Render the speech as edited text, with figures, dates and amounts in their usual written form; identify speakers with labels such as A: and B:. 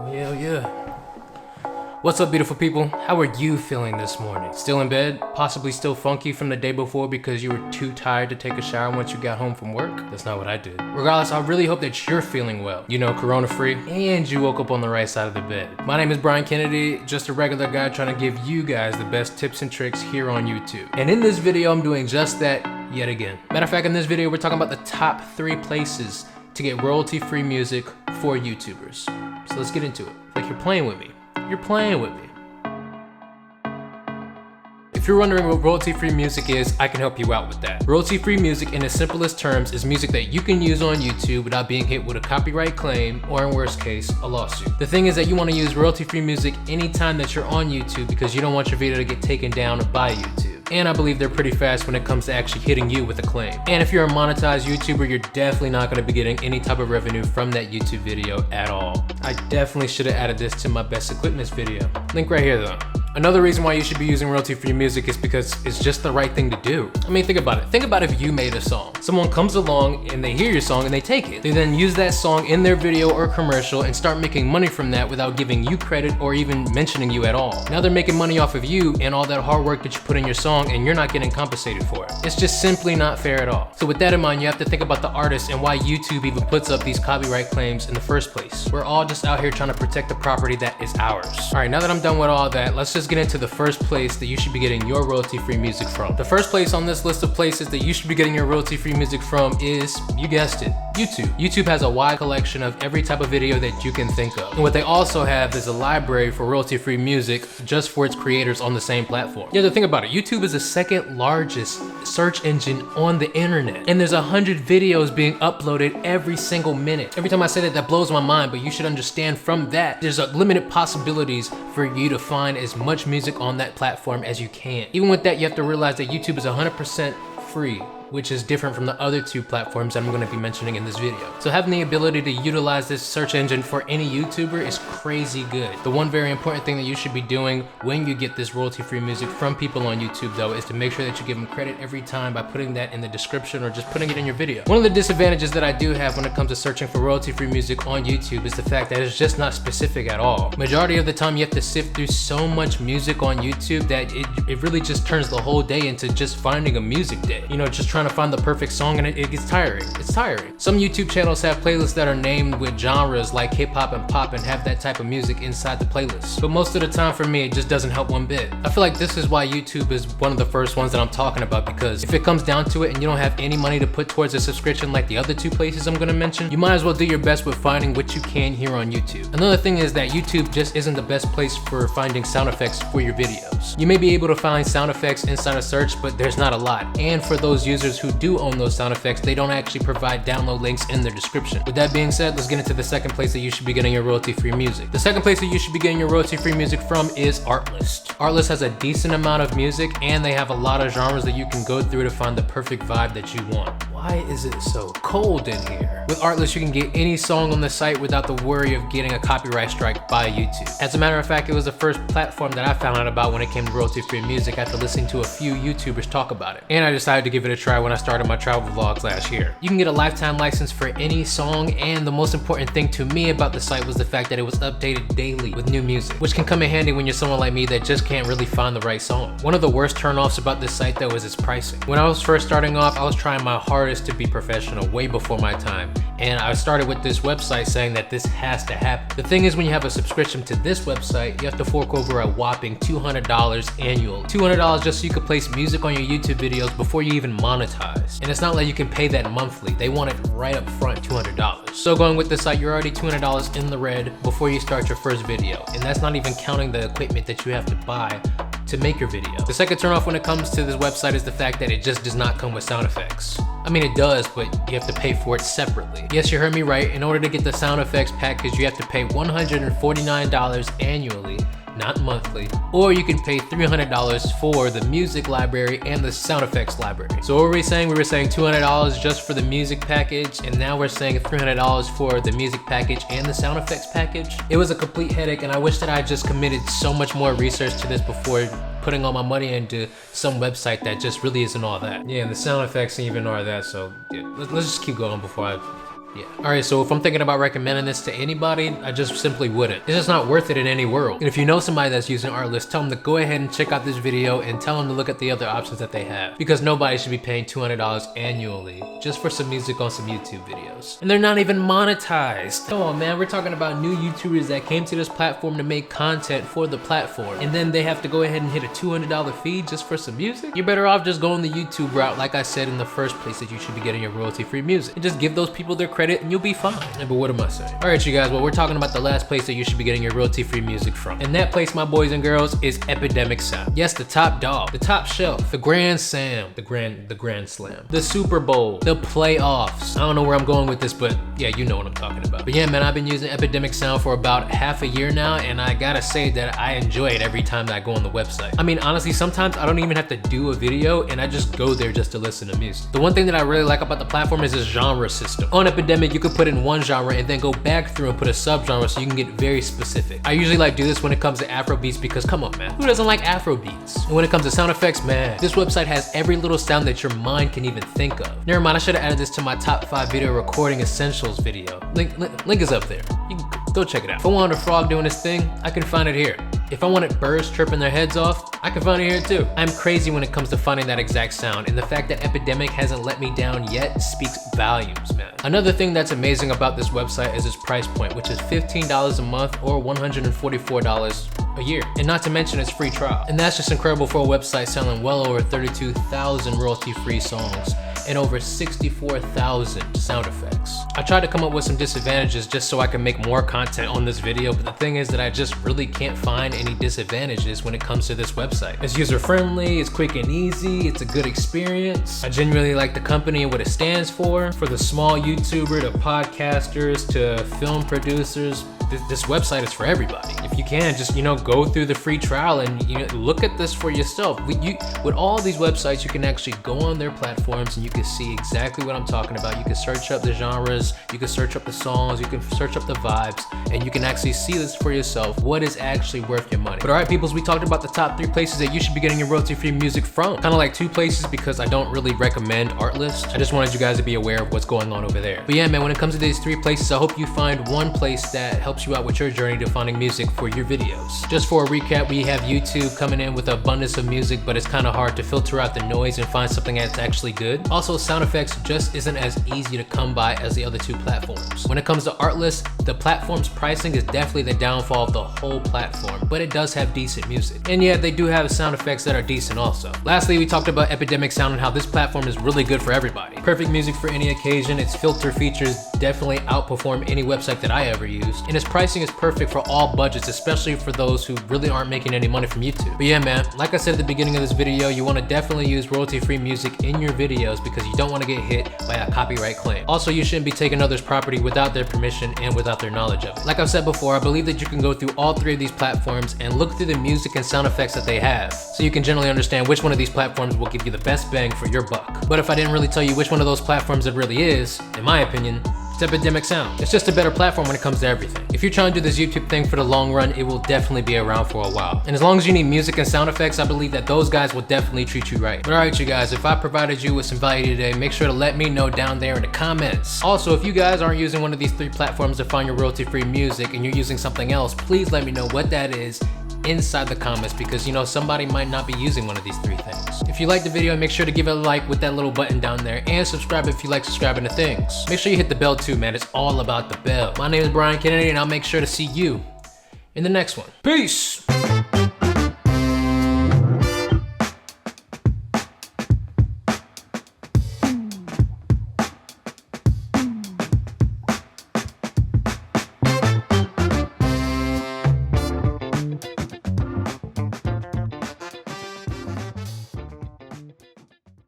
A: Yeah. What's up, beautiful people? How are you feeling this morning? Still in bed? Possibly still funky from the day before because you were too tired to take a shower once you got home from work? That's not what I did. Regardless, I really hope that you're feeling well. You know, corona-free, and you woke up on the right side of the bed. My name is Brian Kennedy, just a regular guy trying to give you guys the best tips and tricks here on YouTube. And in this video, I'm doing just that yet again. Matter of fact, in this video, we're talking about the top 3 places to get royalty-free music for YouTubers. So let's get into it. Like you're playing with me. You're playing with me. If you're wondering what royalty-free music is, I can help you out with that. Royalty-free music, in the simplest terms, is music that you can use on YouTube without being hit with a copyright claim, or in worst case, a lawsuit. The thing is that you want to use royalty-free music anytime that you're on YouTube because you don't want your video to get taken down by YouTube. And I believe they're pretty fast when it comes to actually hitting you with a claim. And if you're a monetized YouTuber, you're definitely not gonna be getting any type of revenue from that YouTube video at all. I definitely should have added this to my best equipment video. Link right here though. Another reason why you should be using royalty-free music is because it's just the right thing to do. I mean, think about it. Think about if you made a song. Someone comes along and they hear your song and they take it. They then use that song in their video or commercial and start making money from that without giving you credit or even mentioning you at all. Now they're making money off of you and all that hard work that you put in your song, and you're not getting compensated for it. It's just simply not fair at all. So with that in mind, you have to think about the artist and why YouTube even puts up these copyright claims in the first place. We're all just out here trying to protect the property that is ours. All right, now that I'm done with all that, let's just get into the first place that you should be getting your royalty-free music from. The first place on this list of places that you should be getting your royalty-free music from is, you guessed it, YouTube. YouTube has a wide collection of every type of video that you can think of. And what they also have is a library for royalty-free music just for its creators on the same platform. You have to think about it. YouTube is the second largest search engine on the internet. And there's 100 videos being uploaded every single minute. Every time I say that, that blows my mind, but you should understand from that, there's limited possibilities for you to find as much music on that platform as you can. Even with that, you have to realize that YouTube is 100% free, which is different from the other 2 platforms that I'm going to be mentioning in this video. So having the ability to utilize this search engine for any YouTuber is crazy good. The one very important thing that you should be doing when you get this royalty-free music from people on YouTube though is to make sure that you give them credit every time by putting that in the description or just putting it in your video. One of the disadvantages that I do have when it comes to searching for royalty-free music on YouTube is the fact that it's just not specific at all. Majority of the time you have to sift through so much music on YouTube that it really just turns the whole day into just finding a music day. You know, just trying to find the perfect song, and it gets tiring. It's tiring. Some YouTube channels have playlists that are named with genres like hip hop and pop and have that type of music inside the playlist. But most of the time for me, it just doesn't help one bit. I feel like this is why YouTube is one of the first ones that I'm talking about, because if it comes down to it and you don't have any money to put towards a subscription like the other 2 places I'm gonna mention, you might as well do your best with finding what you can here on YouTube. Another thing is that YouTube just isn't the best place for finding sound effects for your videos. You may be able to find sound effects inside a search, but there's not a lot. And for those users who do own those sound effects, they don't actually provide download links in their description. With that being said, let's get into the second place that you should be getting your royalty-free music. The second place that you should be getting your royalty-free music from is Artless. Artless has a decent amount of music, and they have a lot of genres that you can go through to find the perfect vibe that you want. Why is it so cold in here? With Artless, you can get any song on the site without the worry of getting a copyright strike by YouTube. As a matter of fact, it was the first platform that I found out about when it came to royalty-free music after listening to a few YouTubers talk about it. And I decided to give it a try when I started my travel vlogs last year. You can get a lifetime license for any song, and the most important thing to me about the site was the fact that it was updated daily with new music, which can come in handy when you're someone like me that just can't really find the right song. One of the worst turnoffs about this site though is its pricing. When I was first starting off, I was trying my hardest to be professional way before my time, and I started with this website saying that this has to happen. The thing is, when you have a subscription to this website, you have to fork over a whopping $200 annually. $200 just so you could place music on your YouTube videos before you even monetize. And it's not like you can pay that monthly. They want it right up front, $200. So going with this site, you're already $200 in the red before you start your first video. And that's not even counting the equipment that you have to buy to make your video. The second turnoff when it comes to this website is the fact that it just does not come with sound effects. I mean, it does, but you have to pay for it separately. Yes, you heard me right. In order to get the sound effects package, you have to pay $149 annually, not monthly, or you can pay $300 for the music library and the sound effects library. So what were we saying? We were saying $200 just for the music package, and now we're saying $300 for the music package and the sound effects package. It was a complete headache, and I wish that I just committed so much more research to this before putting all my money into some website that just really isn't all that. Yeah, and the sound effects ain't even all that, so yeah, let's just keep going before I Yeah. Alright, so if I'm thinking about recommending this to anybody, I just simply wouldn't. It's just not worth it in any world. And if you know somebody that's using Artless, tell them to go ahead and check out this video and tell them to look at the other options that they have. Because nobody should be paying $200 annually just for some music on some YouTube videos. And they're not even monetized. Come on, man, we're talking about new YouTubers that came to this platform to make content for the platform. And then they have to go ahead and hit a $200 fee just for some music? You're better off just going the YouTube route, like I said in the first place, that you should be getting your royalty-free music. And just give those people their credit and you'll be fine. But what am I saying? Alright, you guys, well, we're talking about the last place that you should be getting your royalty-free music from. And that place, my boys and girls, is Epidemic Sound. Yes, the top dog, the top shelf, the Grand Slam, the Grand Slam, the Super Bowl, the playoffs. I don't know where I'm going with this, but yeah, you know what I'm talking about. But yeah, man, I've been using Epidemic Sound for about half a year now, and I gotta say that I enjoy it every time that I go on the website. I mean, honestly, sometimes I don't even have to do a video, and I just go there just to listen to music. The one thing that I really like about the platform is its genre system. On Epidemic, you could put in one genre and then go back through and put a subgenre so you can get very specific. I usually like do this when it comes to Afrobeats because come on, man, who doesn't like Afrobeats? And when it comes to sound effects, man, this website has every little sound that your mind can even think of. Never mind, I should have added this to my top 5 video recording essentials video. Link is up there. You can go check it out. If I wanted a frog doing this thing, I can find it here. If I wanted birds tripping their heads off, I can find it here too. I'm crazy when it comes to finding that exact sound, and the fact that Epidemic hasn't let me down yet speaks volumes, man. Another thing that's amazing about this website is its price point, which is $15 a month or $144 a year. And not to mention its free trial. And that's just incredible for a website selling well over 32,000 royalty-free songs and over 64,000 sound effects. I tried to come up with some disadvantages just so I can make more content on this video, but the thing is that I just really can't find any disadvantages when it comes to this website. It's user-friendly, it's quick and easy, it's a good experience. I genuinely like the company and what it stands for the small YouTuber to podcasters to film producers. This website is for everybody. If you can, just, you know, go through the free trial and, you know, look at this for yourself. With all these websites, you can actually go on their platforms and you can see exactly what I'm talking about. You can search up the genres, you can search up the songs, you can search up the vibes, and you can actually see this for yourself, what is actually worth your money. But alright, peoples, we talked about the top 3 places that you should be getting your royalty-free music from. Kind of like 2 places because I don't really recommend Artless. I just wanted you guys to be aware of what's going on over there. But yeah, man, when it comes to these 3 places, I hope you find one place that helps you out with your journey to finding music for your videos. Just for a recap, we have YouTube coming in with an abundance of music, but it's kind of hard to filter out the noise and find something that's actually good. Also, sound effects just isn't as easy to come by as the other 2 platforms. When it comes to Artless, the platform's pricing is definitely the downfall of the whole platform, but it does have decent music. And yeah, they do have sound effects that are decent also. Lastly, we talked about Epidemic Sound and how this platform is really good for everybody. Perfect music for any occasion. Its filter features definitely outperform any website that I ever used, and its pricing is perfect for all budgets, especially for those who really aren't making any money from YouTube. But yeah, man, like I said at the beginning of this video, you want to definitely use royalty-free music in your videos because you don't want to get hit by a copyright claim. Also, you shouldn't be taking others' property without their permission and without their knowledge of it. Like I've said before, I believe that you can go through all 3 of these platforms and look through the music and sound effects that they have, so you can generally understand which one of these platforms will give you the best bang for your buck. But if I didn't really tell you which one of those platforms it really is, in my opinion, it's Epidemic Sound. It's just a better platform when it comes to everything. If you're trying to do this YouTube thing for the long run, it will definitely be around for a while. And as long as you need music and sound effects, I believe that those guys will definitely treat you right. But alright, you guys, if I provided you with some value today, make sure to let me know down there in the comments. Also, if you guys aren't using one of these 3 platforms to find your royalty-free music and you're using something else, please let me know what that is inside the comments, because you know somebody might not be using one of these 3 things. If you liked the video, make sure to give it a like with that little button down there, and subscribe if you like subscribing to things. Make sure you hit the bell too, man. It's all about the bell. My name is Brian Kennedy, and I'll make sure to see you in the next one. Peace!